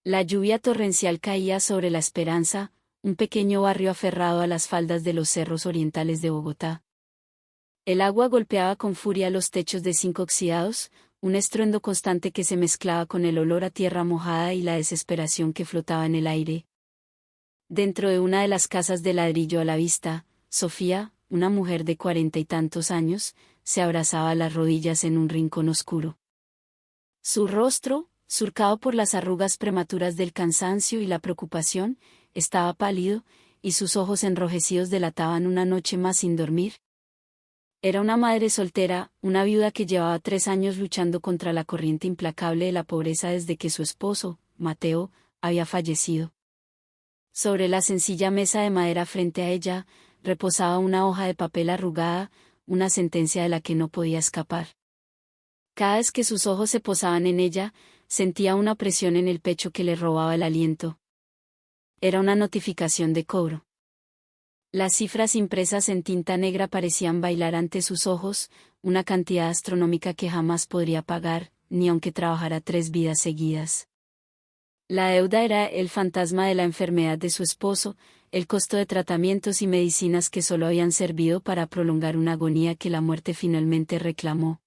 La lluvia torrencial caía sobre La Esperanza, un pequeño barrio aferrado a las faldas de los cerros orientales de Bogotá. El agua golpeaba con furia los techos de zinc oxidados, un estruendo constante que se mezclaba con el olor a tierra mojada y la desesperación que flotaba en el aire. Dentro de una de las casas de ladrillo a la vista, Sofía, una mujer de 40 y tantos años, se abrazaba las rodillas en un rincón oscuro. Su rostro, surcado por las arrugas prematuras del cansancio y la preocupación, estaba pálido, y sus ojos enrojecidos delataban una noche más sin dormir. Era una madre soltera, una viuda que llevaba 3 años luchando contra la corriente implacable de la pobreza desde que su esposo, Mateo, había fallecido. Sobre la sencilla mesa de madera frente a ella, reposaba una hoja de papel arrugada, una sentencia de la que no podía escapar. Cada vez que sus ojos se posaban en ella, sentía una presión en el pecho que le robaba el aliento. Era una notificación de cobro. Las cifras impresas en tinta negra parecían bailar ante sus ojos, una cantidad astronómica que jamás podría pagar, ni aunque trabajara 3 vidas seguidas. La deuda era el fantasma de la enfermedad de su esposo, el costo de tratamientos y medicinas que solo habían servido para prolongar una agonía que la muerte finalmente reclamó.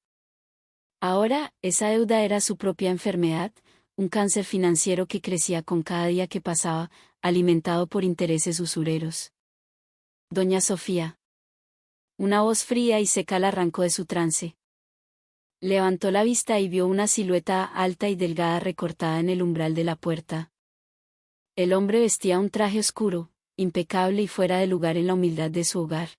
Ahora, esa deuda era su propia enfermedad, un cáncer financiero que crecía con cada día que pasaba, alimentado por intereses usureros. Doña Sofía. Una voz fría y seca la arrancó de su trance. Levantó la vista y vio una silueta alta y delgada recortada en el umbral de la puerta. El hombre vestía un traje oscuro, impecable y fuera de lugar en la humildad de su hogar.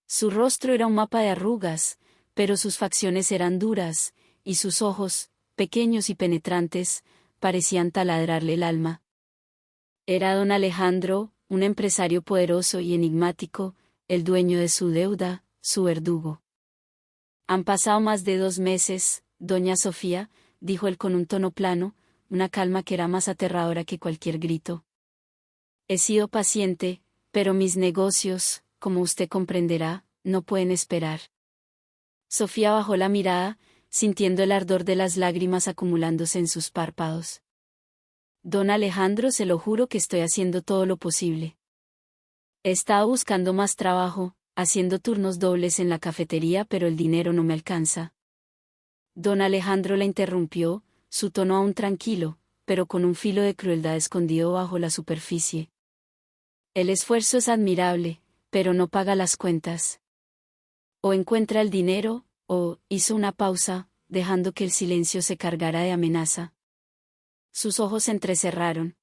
Su rostro era un mapa de arrugas, pero sus facciones eran duras, y sus ojos, pequeños y penetrantes, parecían taladrarle el alma. Era don Alejandro, un empresario poderoso y enigmático, el dueño de su deuda, su verdugo. Han pasado más de 2 meses, doña Sofía, dijo él con un tono plano, una calma que era más aterradora que cualquier grito. He sido paciente, pero mis negocios, como usted comprenderá, no pueden esperar. Sofía bajó la mirada, sintiendo el ardor de las lágrimas acumulándose en sus párpados. Don Alejandro, se lo juro que estoy haciendo todo lo posible. He estado buscando más trabajo, haciendo turnos dobles en la cafetería, pero el dinero no me alcanza. Don Alejandro la interrumpió, su tono aún tranquilo, pero con un filo de crueldad escondido bajo la superficie. El esfuerzo es admirable, pero no paga las cuentas. O encuentra el dinero, o, hizo una pausa, dejando que el silencio se cargara de amenaza. Sus ojos se entrecerraron.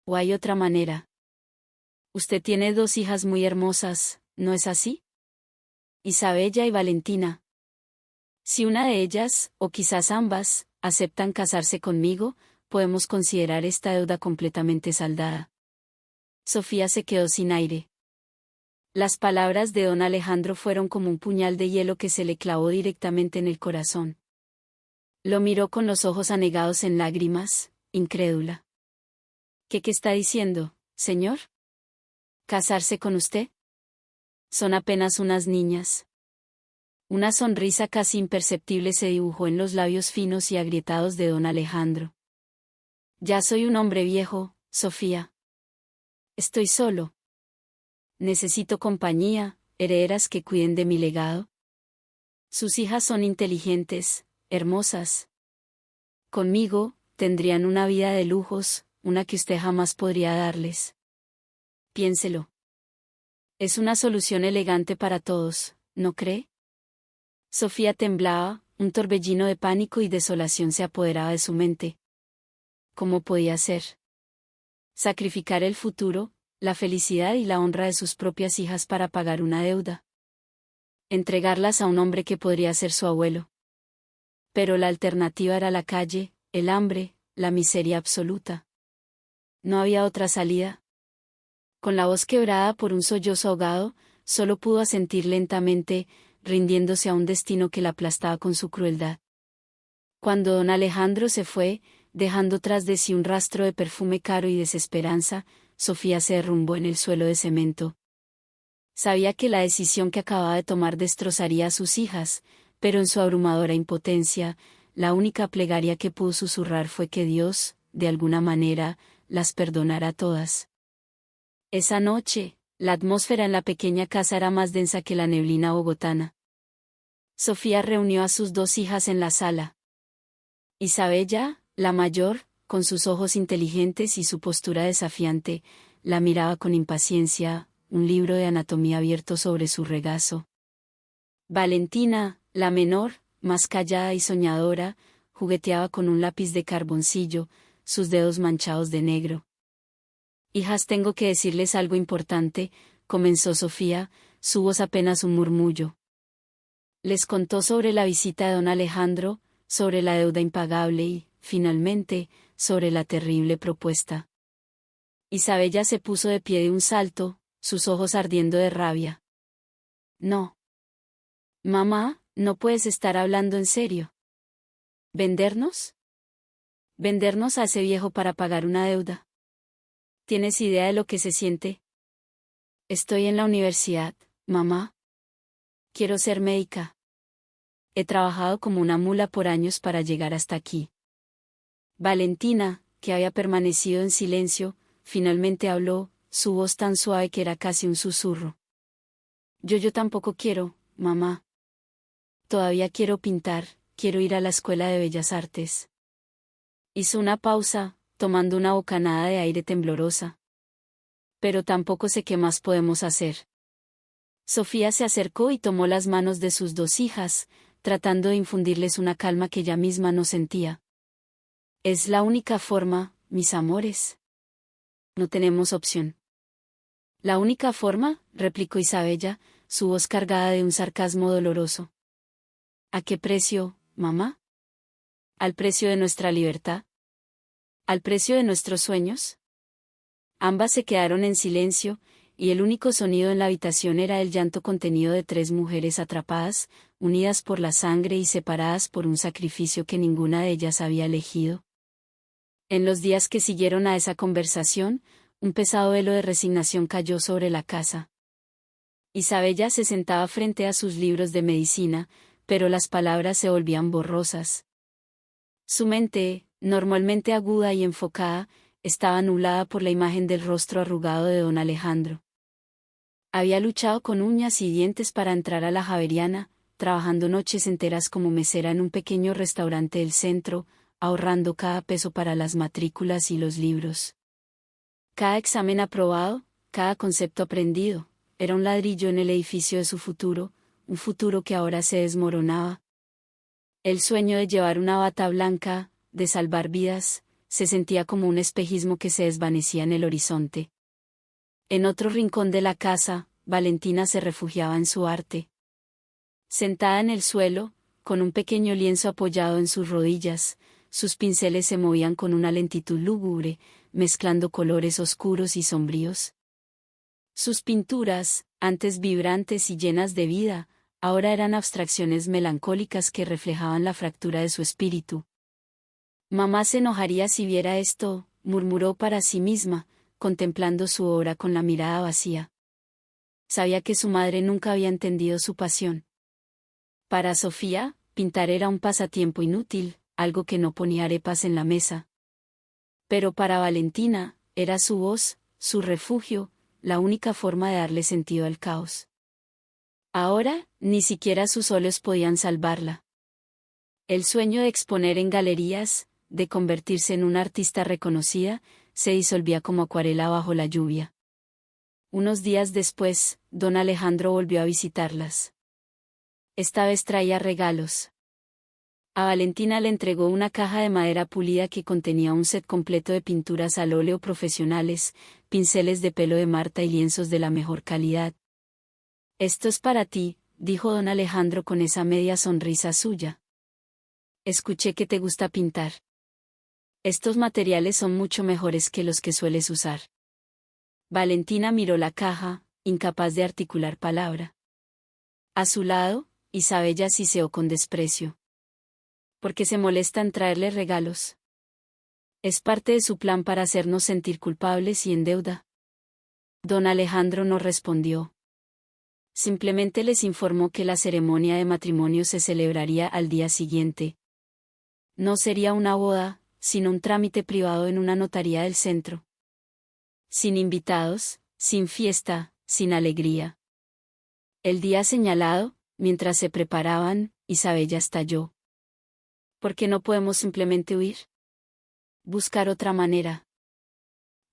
¿O hay otra manera? Usted tiene 2 hijas muy hermosas, ¿no es así? Isabella y Valentina. Si una de ellas, o quizás ambas, aceptan casarse conmigo, podemos considerar esta deuda completamente saldada. Sofía se quedó sin aire. Las palabras de don Alejandro fueron como un puñal de hielo que se le clavó directamente en el corazón. Lo miró con los ojos anegados en lágrimas, incrédula. ¿Qué está diciendo, señor? ¿Casarse con usted? Son apenas unas niñas. Una sonrisa casi imperceptible se dibujó en los labios finos y agrietados de don Alejandro. Ya soy un hombre viejo, Sofía. Estoy solo. Necesito compañía, herederas que cuiden de mi legado. Sus hijas son inteligentes, hermosas. Conmigo, tendrían una vida de lujos, una que usted jamás podría darles. Piénselo. Es una solución elegante para todos, ¿no cree? Sofía temblaba, un torbellino de pánico y desolación se apoderaba de su mente. ¿Cómo podía ser? Sacrificar el futuro, la felicidad y la honra de sus propias hijas para pagar una deuda. Entregarlas a un hombre que podría ser su abuelo. Pero la alternativa era la calle, el hambre, la miseria absoluta. No había otra salida. Con la voz quebrada por un sollozo ahogado, solo pudo asentir lentamente, rindiéndose a un destino que la aplastaba con su crueldad. Cuando don Alejandro se fue, dejando tras de sí un rastro de perfume caro y desesperanza, Sofía se derrumbó en el suelo de cemento. Sabía que la decisión que acababa de tomar destrozaría a sus hijas, pero en su abrumadora impotencia, la única plegaria que pudo susurrar fue que Dios, de alguna manera, las perdonara todas. Esa noche, la atmósfera en la pequeña casa era más densa que la neblina bogotana. Sofía reunió a sus dos hijas en la sala. Isabella, la mayor, con sus ojos inteligentes y su postura desafiante, la miraba con impaciencia, un libro de anatomía abierto sobre su regazo. Valentina, la menor, más callada y soñadora, jugueteaba con un lápiz de carboncillo, sus dedos manchados de negro. «Hijas, tengo que decirles algo importante», comenzó Sofía, su voz apenas un murmullo. Les contó sobre la visita de don Alejandro, sobre la deuda impagable y, finalmente, sobre la terrible propuesta. Isabella se puso de pie de un salto, sus ojos ardiendo de rabia. «No. Mamá, no puedes estar hablando en serio. ¿Vendernos? ¿Vendernos a ese viejo para pagar una deuda? ¿Tienes idea de lo que se siente? Estoy en la universidad, mamá. Quiero ser médica. He trabajado como una mula por años para llegar hasta aquí». Valentina, que había permanecido en silencio, finalmente habló, su voz tan suave que era casi un susurro. Yo tampoco quiero, mamá. Todavía quiero pintar, quiero ir a la escuela de Bellas Artes. Hizo una pausa, tomando una bocanada de aire temblorosa. Pero tampoco sé qué más podemos hacer. Sofía se acercó y tomó las manos de sus dos hijas, tratando de infundirles una calma que ella misma no sentía. Es la única forma, mis amores. No tenemos opción. ¿La única forma?, replicó Isabella, su voz cargada de un sarcasmo doloroso. ¿A qué precio, mamá? ¿Al precio de nuestra libertad? ¿Al precio de nuestros sueños? Ambas se quedaron en silencio, y el único sonido en la habitación era el llanto contenido de tres mujeres atrapadas, unidas por la sangre y separadas por un sacrificio que ninguna de ellas había elegido. En los días que siguieron a esa conversación, un pesado velo de resignación cayó sobre la casa. Isabella se sentaba frente a sus libros de medicina, pero las palabras se volvían borrosas. Su mente, normalmente aguda y enfocada, estaba nublada por la imagen del rostro arrugado de don Alejandro. Había luchado con uñas y dientes para entrar a la Javeriana, trabajando noches enteras como mesera en un pequeño restaurante del centro, ahorrando cada peso para las matrículas y los libros. Cada examen aprobado, cada concepto aprendido, era un ladrillo en el edificio de su futuro, un futuro que ahora se desmoronaba. El sueño de llevar una bata blanca, de salvar vidas, se sentía como un espejismo que se desvanecía en el horizonte. En otro rincón de la casa, Valentina se refugiaba en su arte. Sentada en el suelo, con un pequeño lienzo apoyado en sus rodillas, sus pinceles se movían con una lentitud lúgubre, mezclando colores oscuros y sombríos. Sus pinturas, antes vibrantes y llenas de vida, ahora eran abstracciones melancólicas que reflejaban la fractura de su espíritu. Mamá se enojaría si viera esto, murmuró para sí misma, contemplando su obra con la mirada vacía. Sabía que su madre nunca había entendido su pasión. Para Sofía, pintar era un pasatiempo inútil, algo que no ponía arepas en la mesa. Pero para Valentina, era su voz, su refugio, la única forma de darle sentido al caos. Ahora, ni siquiera sus óleos podían salvarla. El sueño de exponer en galerías, de convertirse en una artista reconocida, se disolvía como acuarela bajo la lluvia. Unos días después, don Alejandro volvió a visitarlas. Esta vez traía regalos. A Valentina le entregó una caja de madera pulida que contenía un set completo de pinturas al óleo profesionales, pinceles de pelo de Marta y lienzos de la mejor calidad. «Esto es para ti», dijo don Alejandro con esa media sonrisa suya. «Escuché que te gusta pintar. Estos materiales son mucho mejores que los que sueles usar». Valentina miró la caja, incapaz de articular palabra. A su lado, Isabella siseó con desprecio. ¿Por qué se molesta en traerle regalos? Es parte de su plan para hacernos sentir culpables y en deuda. Don Alejandro no respondió. Simplemente les informó que la ceremonia de matrimonio se celebraría al día siguiente. No sería una boda, sino un trámite privado en una notaría del centro. Sin invitados, sin fiesta, sin alegría. El día señalado, mientras se preparaban, Isabella estalló. ¿Por qué no podemos simplemente huir? Buscar otra manera.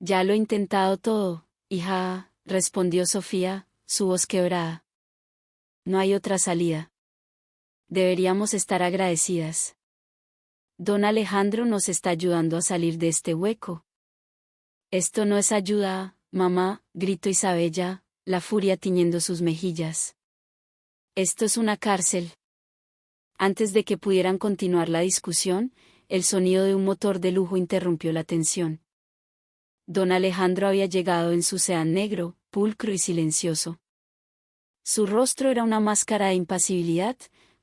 Ya lo he intentado todo, hija, respondió Sofía, su voz quebrada. No hay otra salida. Deberíamos estar agradecidas. Don Alejandro nos está ayudando a salir de este hueco. Esto no es ayuda, mamá, gritó Isabella, la furia tiñendo sus mejillas. Esto es una cárcel. Antes de que pudieran continuar la discusión, el sonido de un motor de lujo interrumpió la tensión. Don Alejandro había llegado en su sedán negro, pulcro y silencioso. Su rostro era una máscara de impasibilidad,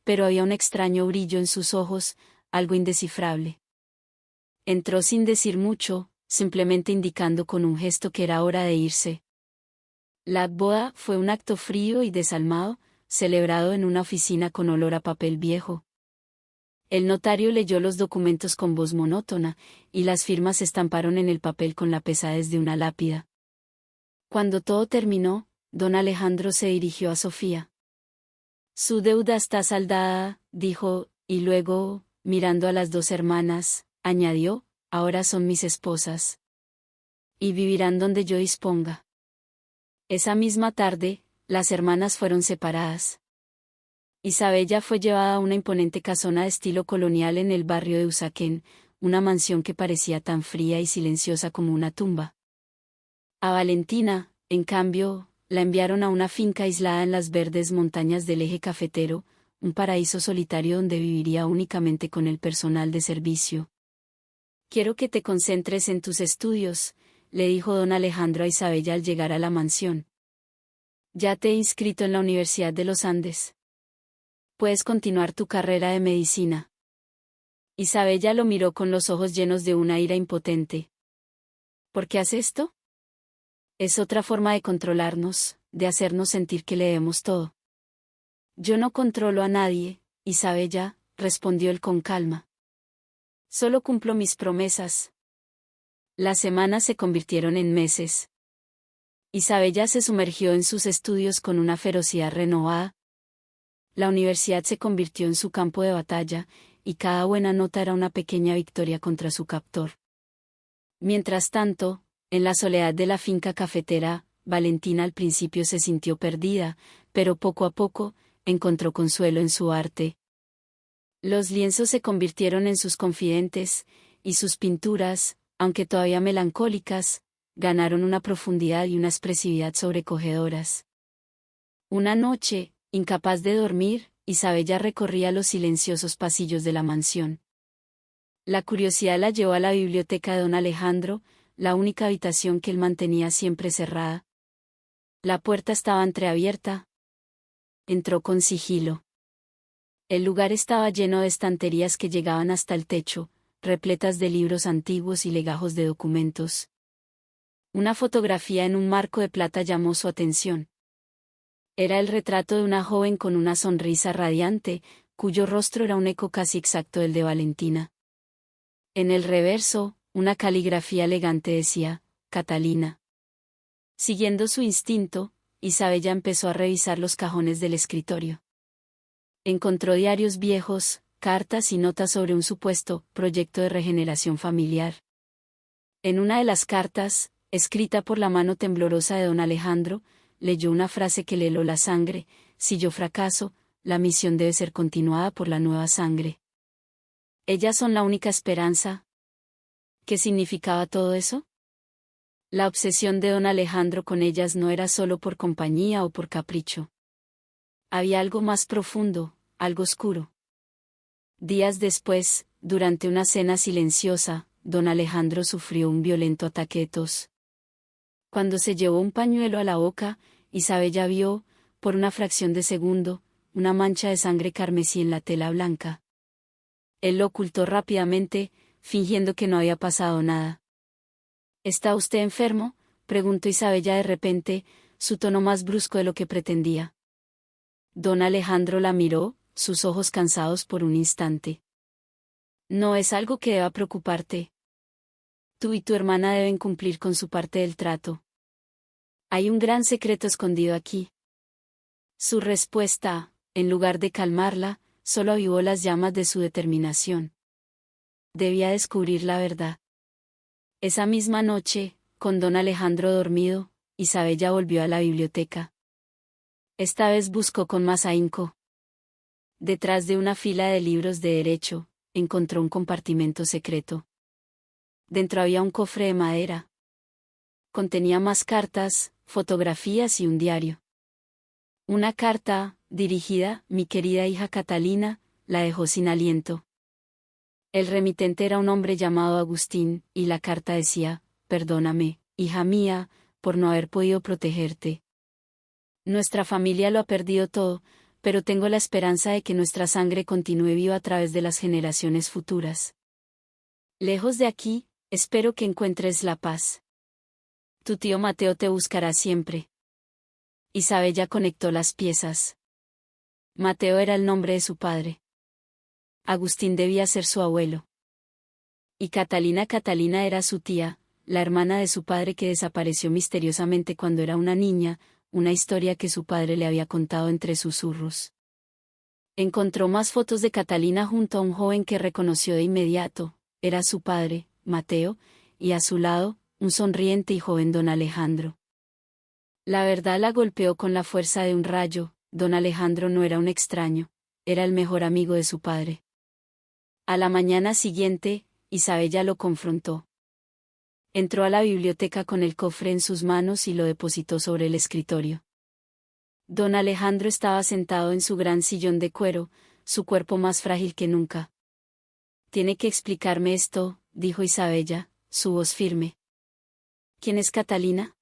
pero había un extraño brillo en sus ojos, algo indescifrable. Entró sin decir mucho, simplemente indicando con un gesto que era hora de irse. La boda fue un acto frío y desalmado, celebrado en una oficina con olor a papel viejo. El notario leyó los documentos con voz monótona, y las firmas se estamparon en el papel con la pesadez de una lápida. Cuando todo terminó, don Alejandro se dirigió a Sofía. Su deuda está saldada, dijo, y luego, mirando a las dos hermanas, añadió, ahora son mis esposas. Y vivirán donde yo disponga. Esa misma tarde, las hermanas fueron separadas. Isabella fue llevada a una imponente casona de estilo colonial en el barrio de Usaquén, una mansión que parecía tan fría y silenciosa como una tumba. A Valentina, en cambio, la enviaron a una finca aislada en las verdes montañas del eje cafetero, un paraíso solitario donde viviría únicamente con el personal de servicio. Quiero que te concentres en tus estudios, le dijo don Alejandro a Isabella al llegar a la mansión. Ya te he inscrito en la Universidad de los Andes. Puedes continuar tu carrera de medicina. Isabella lo miró con los ojos llenos de una ira impotente. ¿Por qué hace esto? Es otra forma de controlarnos, de hacernos sentir que le debemos todo. Yo no controlo a nadie, Isabella, respondió él con calma. Solo cumplo mis promesas. Las semanas se convirtieron en meses. Isabella se sumergió en sus estudios con una ferocidad renovada. La universidad se convirtió en su campo de batalla, y cada buena nota era una pequeña victoria contra su captor. Mientras tanto, en la soledad de la finca cafetera, Valentina al principio se sintió perdida, pero poco a poco, encontró consuelo en su arte. Los lienzos se convirtieron en sus confidentes, y sus pinturas, aunque todavía melancólicas, ganaron una profundidad y una expresividad sobrecogedoras. Una noche, incapaz de dormir, Isabella recorría los silenciosos pasillos de la mansión. La curiosidad la llevó a la biblioteca de don Alejandro, la única habitación que él mantenía siempre cerrada. La puerta estaba entreabierta. Entró con sigilo. El lugar estaba lleno de estanterías que llegaban hasta el techo, repletas de libros antiguos y legajos de documentos. Una fotografía en un marco de plata llamó su atención. Era el retrato de una joven con una sonrisa radiante, cuyo rostro era un eco casi exacto del de Valentina. En el reverso, una caligrafía elegante decía, Catalina. Siguiendo su instinto, Isabella empezó a revisar los cajones del escritorio. Encontró diarios viejos, cartas y notas sobre un supuesto proyecto de regeneración familiar. En una de las cartas, escrita por la mano temblorosa de don Alejandro, leyó una frase que le heló la sangre: si yo fracaso, la misión debe ser continuada por la nueva sangre. Ellas son la única esperanza. ¿Qué significaba todo eso? La obsesión de don Alejandro con ellas no era solo por compañía o por capricho. Había algo más profundo, algo oscuro. Días después, durante una cena silenciosa, don Alejandro sufrió un violento ataque de tos. Cuando se llevó un pañuelo a la boca, Isabella vio, por una fracción de segundo, una mancha de sangre carmesí en la tela blanca. Él lo ocultó rápidamente, fingiendo que no había pasado nada. ¿Está usted enfermo?, preguntó Isabella de repente, su tono más brusco de lo que pretendía. Don Alejandro la miró, sus ojos cansados por un instante. No es algo que deba preocuparte. Tú y tu hermana deben cumplir con su parte del trato. Hay un gran secreto escondido aquí. Su respuesta, en lugar de calmarla, solo avivó las llamas de su determinación. Debía descubrir la verdad. Esa misma noche, con don Alejandro dormido, Isabella volvió a la biblioteca. Esta vez buscó con más ahínco. Detrás de una fila de libros de derecho, encontró un compartimento secreto. Dentro había un cofre de madera. Contenía más cartas, fotografías y un diario. Una carta, dirigida, mi querida hija Catalina, la dejó sin aliento. El remitente era un hombre llamado Agustín, y la carta decía, perdóname, hija mía, por no haber podido protegerte. Nuestra familia lo ha perdido todo, pero tengo la esperanza de que nuestra sangre continúe viva a través de las generaciones futuras. Lejos de aquí, espero que encuentres la paz. Tu tío Mateo te buscará siempre. Isabella conectó las piezas. Mateo era el nombre de su padre. Agustín debía ser su abuelo. Y Catalina era su tía, la hermana de su padre que desapareció misteriosamente cuando era una niña, una historia que su padre le había contado entre susurros. Encontró más fotos de Catalina junto a un joven que reconoció de inmediato, era su padre, Mateo, y a su lado, un sonriente y joven don Alejandro. La verdad la golpeó con la fuerza de un rayo, don Alejandro no era un extraño, era el mejor amigo de su padre. A la mañana siguiente, Isabella lo confrontó. Entró a la biblioteca con el cofre en sus manos y lo depositó sobre el escritorio. Don Alejandro estaba sentado en su gran sillón de cuero, su cuerpo más frágil que nunca. Tiene que explicarme esto, dijo Isabella, su voz firme. ¿Quién es Catalina?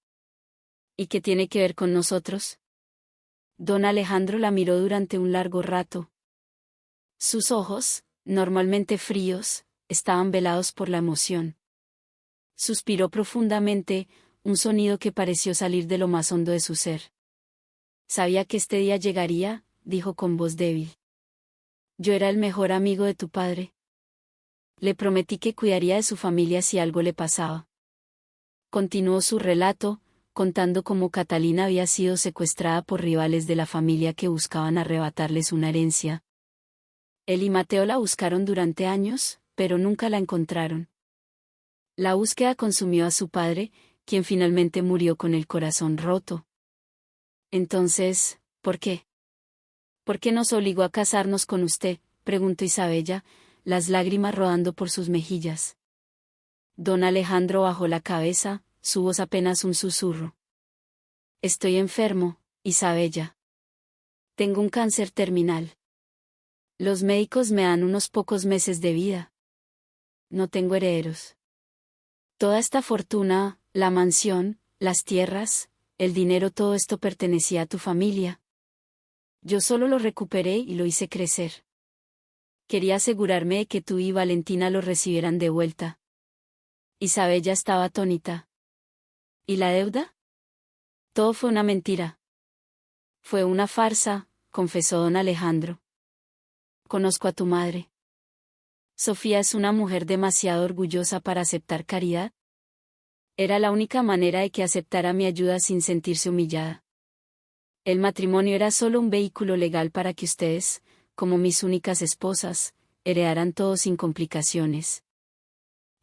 ¿Y qué tiene que ver con nosotros? Don Alejandro la miró durante un largo rato. Sus ojos, normalmente fríos, estaban velados por la emoción. Suspiró profundamente, un sonido que pareció salir de lo más hondo de su ser. Sabía que este día llegaría, dijo con voz débil. Yo era el mejor amigo de tu padre. Le prometí que cuidaría de su familia si algo le pasaba. Continuó su relato, contando cómo Catalina había sido secuestrada por rivales de la familia que buscaban arrebatarles una herencia. Él y Mateo la buscaron durante años, pero nunca la encontraron. La búsqueda consumió a su padre, quien finalmente murió con el corazón roto. Entonces, ¿por qué? ¿Por qué nos obligó a casarnos con usted?, preguntó Isabella, las lágrimas rodando por sus mejillas. Don Alejandro bajó la cabeza, su voz apenas un susurro. Estoy enfermo, Isabella. Tengo un cáncer terminal. Los médicos me dan unos pocos meses de vida. No tengo herederos. Toda esta fortuna, la mansión, las tierras, el dinero, todo esto pertenecía a tu familia. Yo solo lo recuperé y lo hice crecer. Quería asegurarme de que tú y Valentina lo recibieran de vuelta. Isabella estaba atónita. ¿Y la deuda? Todo fue una mentira. Fue una farsa, confesó don Alejandro. Conozco a tu madre. Sofía es una mujer demasiado orgullosa para aceptar caridad. Era la única manera de que aceptara mi ayuda sin sentirse humillada. El matrimonio era solo un vehículo legal para que ustedes, como mis únicas esposas, heredaran todo sin complicaciones.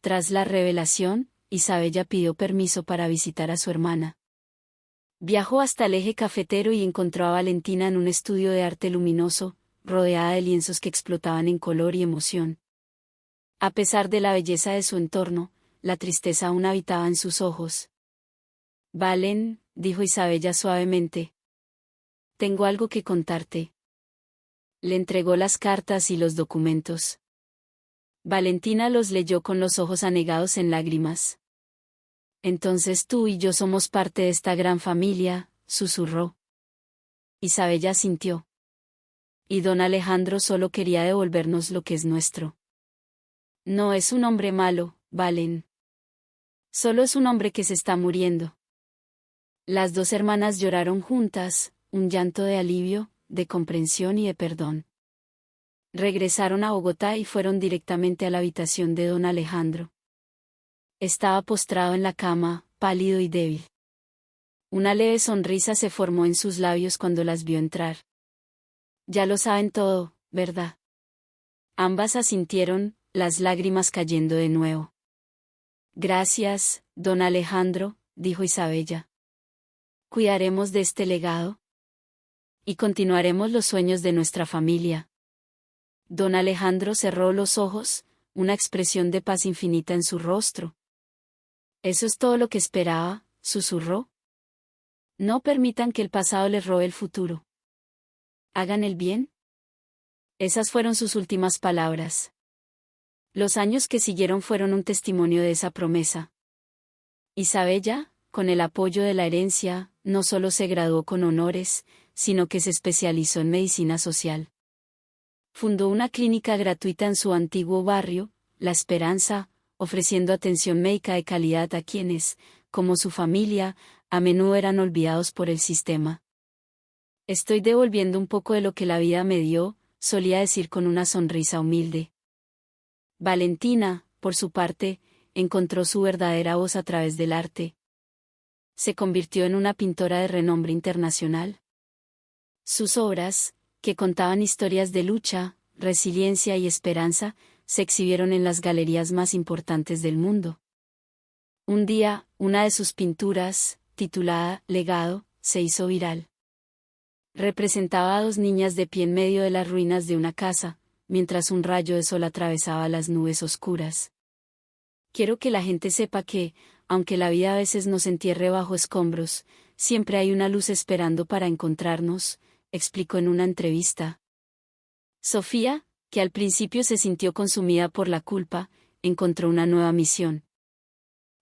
Tras la revelación, Isabella pidió permiso para visitar a su hermana. Viajó hasta el eje cafetero y encontró a Valentina en un estudio de arte luminoso, rodeada de lienzos que explotaban en color y emoción. A pesar de la belleza de su entorno, la tristeza aún habitaba en sus ojos. Valen, dijo Isabella suavemente. Tengo algo que contarte. Le entregó las cartas y los documentos. Valentina los leyó con los ojos anegados en lágrimas. Entonces tú y yo somos parte de esta gran familia, susurró. Isabella sintió. Y don Alejandro solo quería devolvernos lo que es nuestro. No es un hombre malo, Valen. Solo es un hombre que se está muriendo. Las dos hermanas lloraron juntas, un llanto de alivio, de comprensión y de perdón. Regresaron a Bogotá y fueron directamente a la habitación de don Alejandro. Estaba postrado en la cama, pálido y débil. Una leve sonrisa se formó en sus labios cuando las vio entrar. Ya lo saben todo, ¿verdad? Ambas asintieron, las lágrimas cayendo de nuevo. Gracias, don Alejandro, dijo Isabella. Cuidaremos de este legado. Y continuaremos los sueños de nuestra familia. Don Alejandro cerró los ojos, una expresión de paz infinita en su rostro. ¿Eso es todo lo que esperaba?, susurró. No permitan que el pasado les robe el futuro. Hagan el bien. Esas fueron sus últimas palabras. Los años que siguieron fueron un testimonio de esa promesa. Isabella, con el apoyo de la herencia, no solo se graduó con honores, sino que se especializó en medicina social. Fundó una clínica gratuita en su antiguo barrio, La Esperanza, ofreciendo atención médica de calidad a quienes, como su familia, a menudo eran olvidados por el sistema. Estoy devolviendo un poco de lo que la vida me dio, solía decir con una sonrisa humilde. Valentina, por su parte, encontró su verdadera voz a través del arte. Se convirtió en una pintora de renombre internacional. Sus obras, que contaban historias de lucha, resiliencia y esperanza, se exhibieron en las galerías más importantes del mundo. Un día, una de sus pinturas, titulada Legado, se hizo viral. Representaba a dos niñas de pie en medio de las ruinas de una casa, mientras un rayo de sol atravesaba las nubes oscuras. Quiero que la gente sepa que, aunque la vida a veces nos entierre bajo escombros, siempre hay una luz esperando para encontrarnos, explicó en una entrevista. Sofía, que al principio se sintió consumida por la culpa, encontró una nueva misión.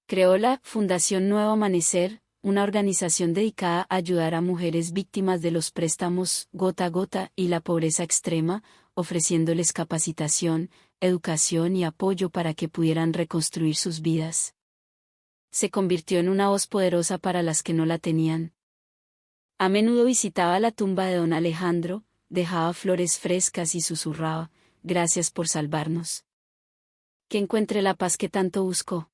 Creó la Fundación Nuevo Amanecer, una organización dedicada a ayudar a mujeres víctimas de los préstamos gota a gota y la pobreza extrema, ofreciéndoles capacitación, educación y apoyo para que pudieran reconstruir sus vidas. Se convirtió en una voz poderosa para las que no la tenían. A menudo visitaba la tumba de don Alejandro, dejaba flores frescas y susurraba, «Gracias por salvarnos. Que encuentre la paz que tanto buscó».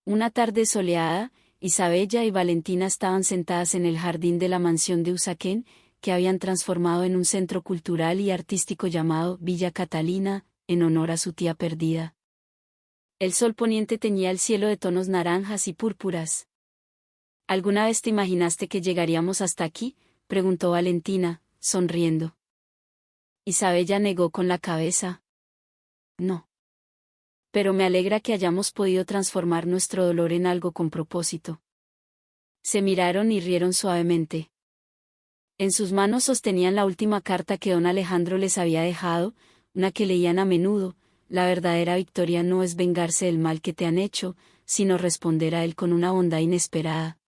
Una tarde soleada, Isabella y Valentina estaban sentadas en el jardín de la mansión de Usaquén, que habían transformado en un centro cultural y artístico llamado Villa Catalina, en honor a su tía perdida. El sol poniente teñía el cielo de tonos naranjas y púrpuras. ¿Alguna vez te imaginaste que llegaríamos hasta aquí?, preguntó Valentina, sonriendo. Isabella negó con la cabeza. No. Pero me alegra que hayamos podido transformar nuestro dolor en algo con propósito. Se miraron y rieron suavemente. En sus manos sostenían la última carta que don Alejandro les había dejado, una que leían a menudo: «La verdadera victoria no es vengarse del mal que te han hecho, sino responder a él con una bondad inesperada».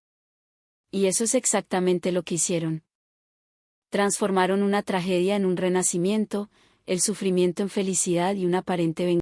Y eso es exactamente lo que hicieron. Transformaron una tragedia en un renacimiento, el sufrimiento en felicidad y una aparente venganza.